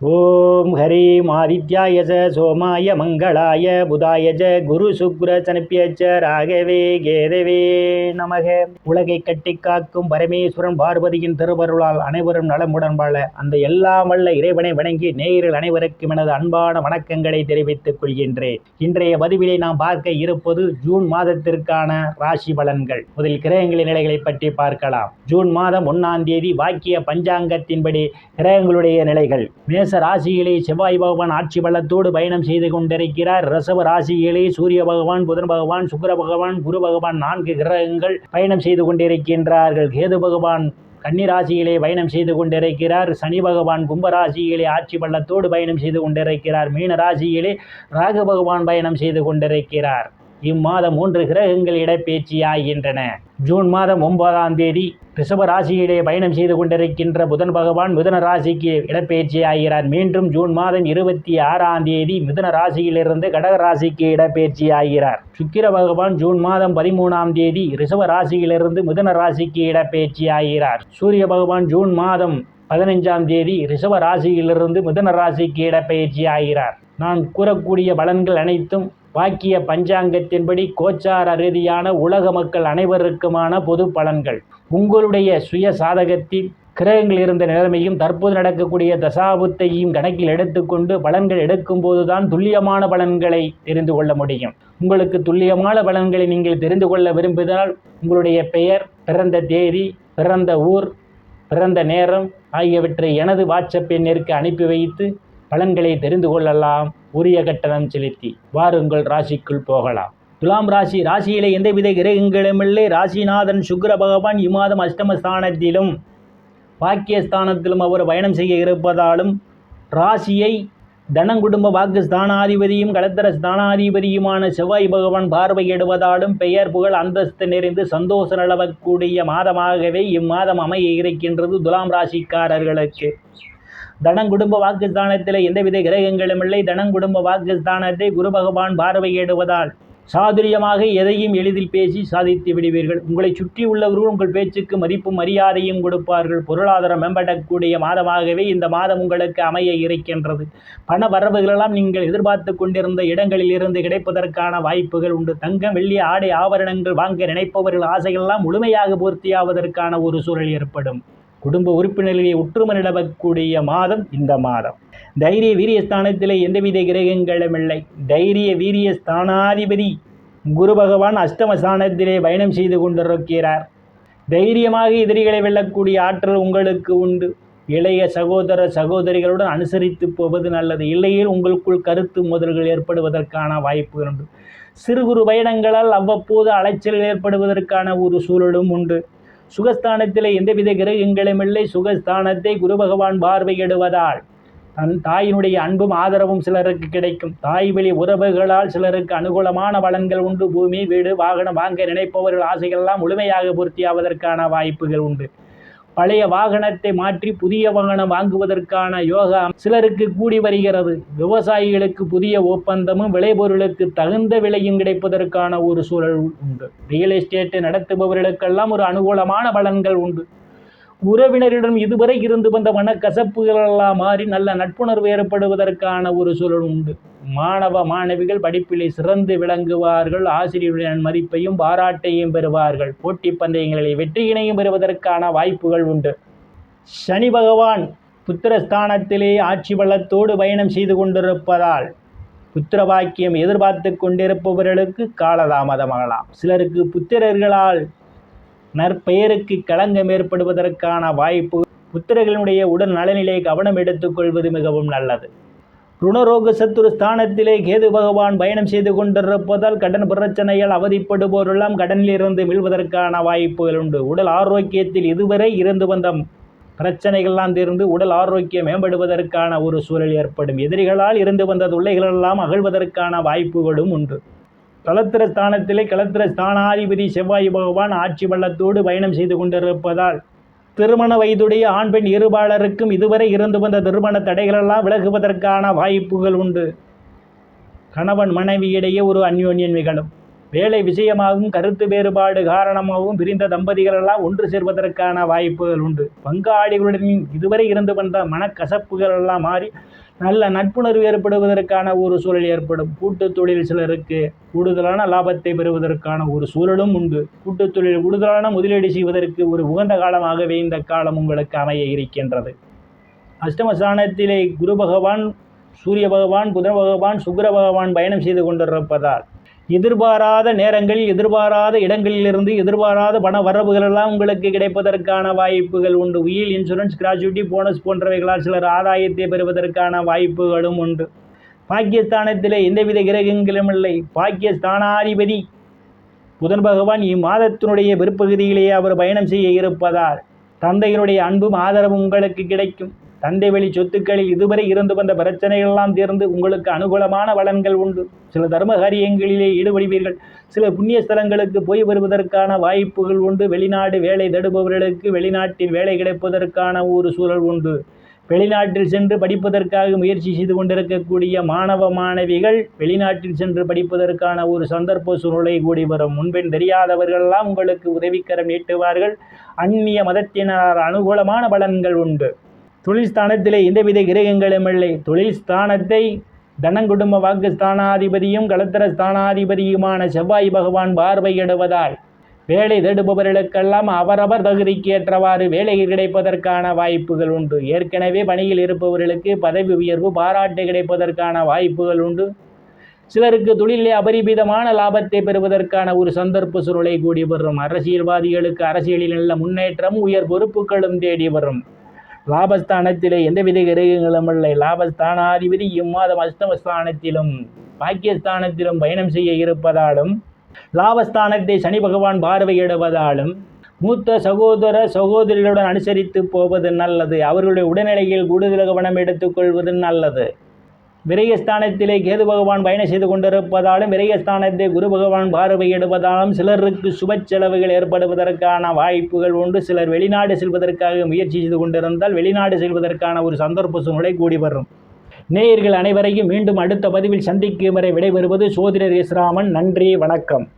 ஓம் ஹரீம் ஆதித்யாய சோமாய மங்களாய புதாய குரு சுக்ர சனிப்பியச்ச ராகவே கேதவே நமக. உலகை கட்டி காக்கும் பரமேஸ்வரன் பார்வதியின் திருவருளால் அனைவரும் நலமுடன் வாழ அந்த எல்லாம் வல்ல இறைவனை வணங்கி நேயர்கள் அனைவருக்கும் எனது அன்பான வணக்கங்களை தெரிவித்துக் கொள்கின்றேன். இன்றைய பதிவிலே நாம் பார்க்க இருப்பது ஜூன் மாதத்திற்கான ராசி பலன்கள். முதல் கிரகங்களின் நிலைகளை பற்றி பார்க்கலாம். ஜூன் மாதம் 1ஆம் தேதி வாக்கிய பஞ்சாங்கத்தின்படி கிரகங்களுடைய நிலைகள். மேச ராசியிலே செவ்வாய் பகவான் ஆட்சி பலத்தோடு பயணம் செய்து கொண்டிருக்கிறார். ரிஷப ராசியிலே சூரிய பகவான், புதன் பகவான், சுக்கிர பகவான், குரு பகவான் 4 கிரகங்கள் பயணம் செய்து கொண்டிருக்கின்றார்கள். கேது பகவான் கன்னி ராசியிலே பயணம் செய்து கொண்டிருக்கிறார். சனி பகவான் கும்பராசியிலே ஆட்சி பள்ளத்தோடு பயணம் செய்து கொண்டிருக்கிறார். மீன ராசியிலே ராகு பகவான் பயணம் செய்து கொண்டிருக்கிறார். இம்மாதம் 3 கிரகங்கள் இடப்பெயர்ச்சியாகின்றன. ஜூன் மாதம் 9ஆம் தேதி ரிஷப ராசியிலே பயணம் செய்து கொண்டிருக்கின்ற புதன் பகவான் மிதுன ராசிக்கு இடப்பெயர்ச்சி ஆகிறார். மீண்டும் ஜூன் மாதம் 26ஆம் தேதி மிதுன ராசியிலிருந்து கடக ராசிக்கு இடப்பெயர்ச்சி ஆகிறார். சுக்கிர பகவான் ஜூன் மாதம் 13ஆம் தேதி ரிஷப ராசியிலிருந்து மிதுன ராசிக்கு இடப்பெயர்ச்சி ஆகிறார். சூரிய பகவான் ஜூன் மாதம் 15ஆம் தேதி ரிஷப ராசியிலிருந்து மிதுன ராசிக்கு இடப்பெயர்ச்சி ஆகிறார். நான் கூறக்கூடிய பலன்கள் அனைத்தும் வாக்கிய பஞ்சாங்கத்தின்படி கோச்சார ரீதியான உலக மக்கள் அனைவருக்குமான பொது பலன்கள். உங்களுடைய சுய சாதகத்தில் கிரகங்கள் இருந்த நிலைமையும் தற்போது நடக்கக்கூடிய தசாபுத்தையும் கணக்கில் எடுத்துக்கொண்டு பலன்கள் எடுக்கும் போதுதான் துல்லியமான பலன்களை தெரிந்து கொள்ள முடியும். உங்களுக்கு துல்லியமான பலன்களை நீங்கள் தெரிந்து கொள்ள விரும்பினால் உங்களுடைய பெயர், பிறந்த தேதி, பிறந்த ஊர், பிறந்த நேரம் ஆகியவற்றை எனது வாட்ஸ்அப் எண்ணிற்கு அனுப்பி வைத்து பலன்களை தெரிந்து கொள்ளலாம். உரிய கட்டணம் செலுத்தி வாருங்கள் ராசிக்குள் போகலாம். துலாம் ராசி. ராசியிலே எந்தவித கிரகங்களுமில்லை. ராசிநாதன் சுக்கிர பகவான் இம்மாதம் அஷ்டமஸ்தானத்திலும் வாக்கியஸ்தானத்திலும் அவர் பயணம் செய்ய இருப்பதாலும் ராசியை தனங்குடும்ப வாக்கு ஸ்தானாதிபதியும் களத்திர ஸ்தானாதிபதியுமான செவ்வாய் பகவான் பார்வையிடுவதாலும் பெயர் புகழ் அந்தஸ்து நிறைந்து சந்தோஷ நிலவக்கூடிய மாதமாகவே இம்மாதம் அமைய இருக்கின்றது துலாம் ராசிக்காரர்களுக்கு. தனங்குடும்ப வாக்குஸ்தானத்தில் எந்தவித கிரகங்களும் இல்லை. தனங்குடும்ப வாக்குஸ்தானத்தை குரு பகவான் பார்வையிடுவதால் சாதுரியமாக எதையும் எளிதில் பேசி சாதித்து விடுவீர்கள். உங்களை சுற்றி உள்ளவர்கள் உங்கள் பேச்சுக்கு மதிப்பும் மரியாதையும் கொடுப்பார்கள். பொருளாதாரம் மேம்படக்கூடிய மாதமாகவே இந்த மாதம் உங்களுக்கு அமைய இருக்கின்றது. பண வரவுகளெல்லாம் நீங்கள் எதிர்பார்த்து கொண்டிருந்த இடங்களில் இருந்து கிடைப்பதற்கான வாய்ப்புகள் உண்டு. தங்கம், வெள்ளி, ஆடை, ஆபரணங்கள் வாங்க நினைப்பவர்கள் ஆசைகளெல்லாம் முழுமையாக பூர்த்தியாவதற்கான ஒரு சூழல் ஏற்படும். குடும்ப உறுப்பினர்களை ஒற்றுமை நிலவக்கூடிய மாதம் இந்த மாதம். தைரிய வீரிய ஸ்தானத்தில் எந்தவித கிரகங்களும் இல்லை. தைரிய வீரிய ஸ்தானாதிபதி குரு பகவான் அஷ்டமஸ்தானத்திலே பயணம் செய்து கொண்டிருக்கிறார். தைரியமாக எதிரிகளை வெல்லக்கூடிய ஆற்றல் உங்களுக்கு உண்டு. இளைய சகோதர சகோதரிகளுடன் அனுசரித்து போவது நல்லது. இல்லையில் உங்களுக்குள் கருத்து மோதல்கள் ஏற்படுவதற்கான வாய்ப்பு உண்டு. சிறு குறு பயணங்களால் அவ்வப்போது அலைச்சல்கள் ஏற்படுவதற்கான ஒரு சூழலும் உண்டு. சுகஸ்தானத்தில் எந்தவித கிரகங்களும் இல்லை. சுகஸ்தானத்தை குரு பகவான் பார்வையிடுவதால் தன் தாயினுடைய அன்பும் ஆதரவும் சிலருக்கு கிடைக்கும். தாய் வழி உறவுகளால் சிலருக்கு அனுகூலமான பலன்கள் உண்டு. பூமி, வீடு, வாகனம் வாங்க நினைப்பவர்கள் ஆசைகள்லாம் முழுமையாக பூர்த்தியாவதற்கான வாய்ப்புகள் உண்டு. பழைய வாகனத்தை மாற்றி புதிய வாகனம் வாங்குவதற்கான யோகா சிலருக்கு கூடி வருகிறது. விவசாயிகளுக்கு புதிய ஒப்பந்தமும் விளைபொருளுக்கு தகுந்த விலையும் கிடைப்பதற்கான ஒரு சூழல் உண்டு. ரியல் எஸ்டேட் நடத்துபவர்களுக்கெல்லாம் ஒரு அனுகூலமான பலன்கள் உண்டு. உறவினரிடம் இதுவரை இருந்து வந்த மனக்கசப்புகளெல்லாம் மாறி நல்ல நட்புணர்வு ஏற்படுவதற்கான ஒரு சூழல் உண்டு. மாணவ மாணவிகள் படிப்பிலே சிறந்து விளங்குவார்கள். ஆசிரியர்களின் மதிப்பையும் பாராட்டையும் பெறுவார்கள். போட்டி பந்தயங்களில் வெற்றியினையும் பெறுவதற்கான வாய்ப்புகள் உண்டு. சனி பகவான் புத்திரஸ்தானத்திலே ஆட்சி பலத்தோடு பயணம் செய்து கொண்டிருப்பதால் புத்திர வாக்கியம் எதிர்பார்த்து கொண்டிருப்பவர்களுக்கு காலதாமதமாகலாம். சிலருக்கு புத்திரர்களால் நற்பெயருக்கு களங்கம் ஏற்படுவதற்கான வாய்ப்பு. புத்திரர்களுடைய உடல் நலனிலே கவனம் எடுத்துக்கொள்வது மிகவும் நல்லது. ருணரோக சத்துரு ஸ்தானத்திலே கேது பகவான் பயணம் செய்து கொண்டிருப்பதால் கடன் பிரச்சனைகள் அவதிப்படுபவரெல்லாம் கடனிலிருந்து மீள்வதற்கான வாய்ப்புகள் உண்டு. உடல் ஆரோக்கியத்தில் இதுவரை இருந்து வந்த பிரச்சனைகள்லாம் தீர்ந்து உடல் ஆரோக்கியம் மேம்படுவதற்கான ஒரு சூழல் ஏற்படும். எதிரிகளால் இருந்து வந்த தொல்லைகளெல்லாம் அகழ்வதற்கான வாய்ப்புகளும் உண்டு. களத்திர ஸ்தானத்திலே களத்திர ஸ்தானாதிபதி செவ்வாய் பகவான் ஆட்சி பள்ளத்தோடு பயணம் செய்து கொண்டிருப்பதால் திருமண வயதுடைய ஆண் பெண் இருபாலருக்கும் இதுவரை இருந்து வந்த திருமண தடைகளெல்லாம் விலகுவதற்கான வாய்ப்புகள் உண்டு. கணவன் மனைவியிடையே ஒரு அந்யோன்யம் நிகழும். வேலை விஷயமாகவும் கருத்து வேறுபாடு காரணமாகவும் பிரிந்த தம்பதிகளெல்லாம் ஒன்று சேர்வதற்கான வாய்ப்புகள் உண்டு. பங்காளிகளுடன் இதுவரை இருந்து வந்த மனக்கசப்புகள் எல்லாம் மாறி நல்ல நட்புணர்வு ஏற்படுவதற்கான ஒரு சூழல் ஏற்படும். கூட்டுத் தொழில் சிலருக்கு கூடுதலான லாபத்தை பெறுவதற்கான ஒரு சூழலும் உண்டு. கூட்டுத் தொழில் கூடுதலான முதலீடு செய்வதற்கு ஒரு உகந்த காலமாகவே இந்த காலம் உங்களுக்கு அமைய இருக்கின்றது. அஷ்டமஸ்தானத்திலே குரு பகவான், சூரிய பகவான், புதன் பகவான், சுக்கிர பகவான் பயணம் செய்து கொண்டிருப்பதால் எதிர்பாராத நேரங்களில் எதிர்பாராத இடங்களிலிருந்து எதிர்பாராத பண வரவுகளெல்லாம் உங்களுக்கு கிடைப்பதற்கான வாய்ப்புகள் உண்டு. உயில், இன்சூரன்ஸ், கிராஜுவிட்டி, போனஸ் போன்றவைகளால் சிலர் ஆதாயத்தை பெறுவதற்கான வாய்ப்புகளும் உண்டு. பாக்கியஸ்தானத்திலே எந்தவித கிரகங்களும் இல்லை. பாக்கியஸ்தானாதிபதி புதன் பகவான் இம்மாதத்தினுடைய பிற்பகுதியிலேயே அவர் பயணம் செய்ய இருப்பதால் தந்தையினுடைய அன்பும் ஆதரவும் உங்களுக்கு கிடைக்கும். தந்தை வழி சொத்துக்களில் இதுவரை இருந்து வந்த பிரச்சனைகளெல்லாம் தீர்ந்து உங்களுக்கு அனுகூலமான பலன்கள் உண்டு. சில தர்ம காரியங்களிலே ஈடுபடுவீர்கள். சில புண்ணிய ஸ்தலங்களுக்கு போய் வருவதற்கான வாய்ப்புகள் உண்டு. வெளிநாடு வேலை தேடுபவர்களுக்கு வெளிநாட்டில் வேலை கிடைப்பதற்கான ஒரு சூழல் உண்டு. வெளிநாட்டில் சென்று படிப்பதற்காக முயற்சி செய்து கொண்டிருக்கக்கூடிய மாணவ மாணவிகள் வெளிநாட்டில் சென்று படிப்பதற்கான ஒரு சந்தர்ப்ப சூழலை கூடி வரும். முன்பின் தெரியாதவர்களெல்லாம் உங்களுக்கு உதவிக்கரம் நீட்டுவார்கள். அந்நிய மதத்தினர் அனுகூலமான பலன்கள் உண்டு. தொழில் ஸ்தானத்திலே எந்தவித கிரகங்களும் இல்லை. தொழில் ஸ்தானத்தை தனங்குடும்ப வாக்குஸ்தானாதிபதியும் கலத்திர ஸ்தானாதிபதியுமான செவ்வாய் பகவான் பார்வையிடுவதால் வேலை தேடுபவர்களுக்கெல்லாம் அவரவர் தகுதிக்கு ஏற்றவாறு வேலை கிடைப்பதற்கான வாய்ப்புகள் உண்டு. ஏற்கனவே பணியில் இருப்பவர்களுக்கு பதவி உயர்வு, பாராட்டு கிடைப்பதற்கான வாய்ப்புகள் உண்டு. சிலருக்கு தொழிலே அபரிமிதமான லாபத்தை பெறுவதற்கான ஒரு சந்தர்ப்ப சூழலை கூடி வரும். அரசியல்வாதிகளுக்கு அரசியலில் நல்ல முன்னேற்றம், உயர் பொறுப்புகளும் தேடி வரும். லாபஸ்தானத்திலே எந்தவித கிரகங்களும் இல்லை. லாபஸ்தானாதிபதி இம்மாதம் அஷ்டமஸ்தானத்திலும் பாக்கியஸ்தானத்திலும் பயணம் செய்ய இருப்பதாலும் லாபஸ்தானத்தை சனி பகவான் பார்வையிடுவதாலும் மூத்த சகோதர சகோதரிகளுடன் அனுசரித்து போவது நல்லது. அவர்களுடைய உடல்நிலையில் கூடுதல் கவனம் எடுத்துக்கொள்வது நல்லது. விரயஸ்தானத்திலே கேது பகவான் பயணம் செய்து கொண்டிருப்பதாலும் விரயஸ்தானத்தை குரு பகவான் பார்வையிடுவதாலும் சிலருக்கு சுப செலவுகள் ஏற்படுவதற்கான வாய்ப்புகள் உண்டு. சிலர் வெளிநாடு செல்வதற்காக முயற்சி செய்து கொண்டிருந்தால் வெளிநாடு செல்வதற்கான ஒரு சந்தர்ப்ப சூழ்நிலை கூடி வரும். நேயர்கள் அனைவரையும் மீண்டும் அடுத்த பதிவில் சந்திக்கும் வரை விடைபெறுவது சோதிடர் எஸ் ராமன். நன்றி, வணக்கம்.